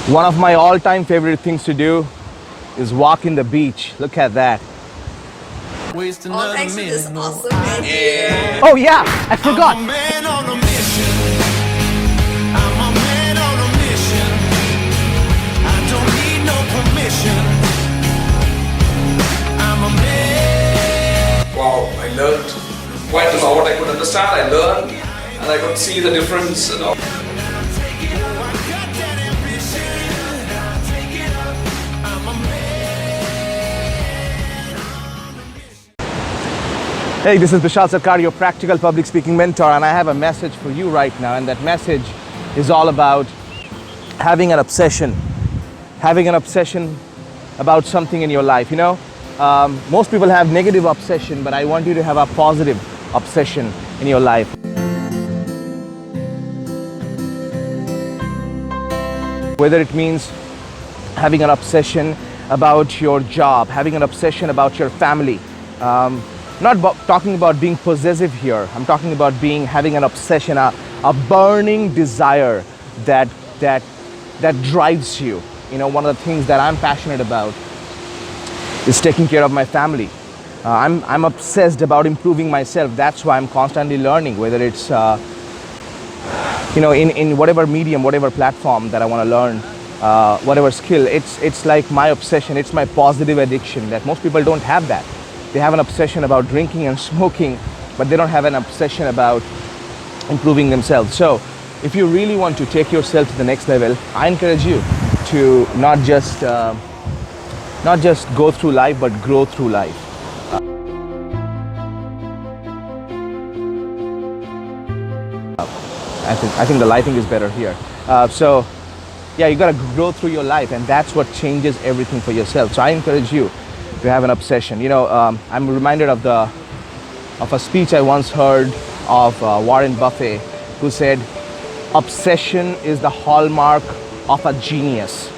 One of my all-time favorite things to do is walk in the beach. Look at that. All thanks to this awesome man here. Oh yeah, I forgot. I'm a man on a mission. I'm a man on a mission. I don't need no permission. I'm a man. Wow, I learned quite a lot. I could understand, I learned, and I could see the difference. Hey, this is Bishal Sarkar, your practical public speaking mentor, and I have a message for you right now, and that message is all about having an obsession about something in your life. You know, most people have negative obsession, but I want you to have a positive obsession in your life. Whether it means having an obsession about your job, having an obsession about your family. Not talking about being possessive here. I'm talking about having an obsession, a burning desire that drives you. You know, one of the things that I'm passionate about is taking care of my family. I'm obsessed about improving myself. That's why I'm constantly learning, whether it's in whatever medium, whatever platform that I want to learn, whatever skill. It's like my obsession. It's my positive addiction that most people don't have that. They have an obsession about drinking and smoking, but they don't have an obsession about improving themselves. So if you really want to take yourself to the next level, I encourage you to not just go through life, but grow through life. I think the lighting is better here. So yeah, you gotta grow through your life, and that's what changes everything for yourself. So I encourage you to have an obsession. You know, I'm reminded of a speech I once heard of Warren Buffett, who said, "Obsession is the hallmark of a genius."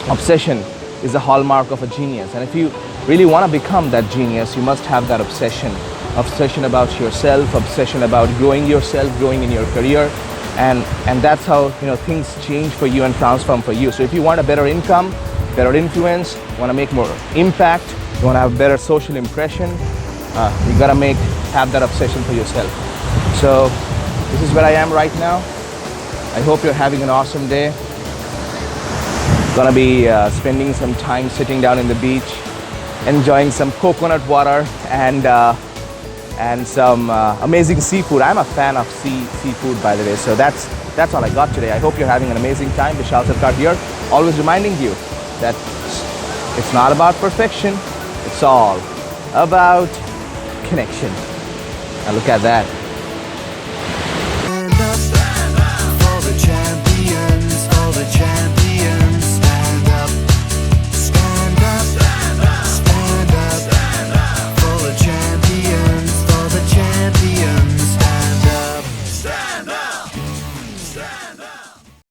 Obsession is the hallmark of a genius, and if you really want to become that genius, you must have that obsession. Obsession about yourself, obsession about growing yourself, growing in your career, and that's how things change for you and transform for you. So if you want a better income, better influence, you want to make more impact, you want to have a better social impression, you gotta have that obsession for yourself. So this is where I am right now. I hope you're having an awesome day. Gonna be spending some time sitting down in the beach, enjoying some coconut water and some amazing seafood. I'm a fan of seafood, by the way. So that's all I got today. I hope you're having an amazing time. Bishal Sarkar here, always reminding you that it's not about perfection, it's all about connection. Now look at that.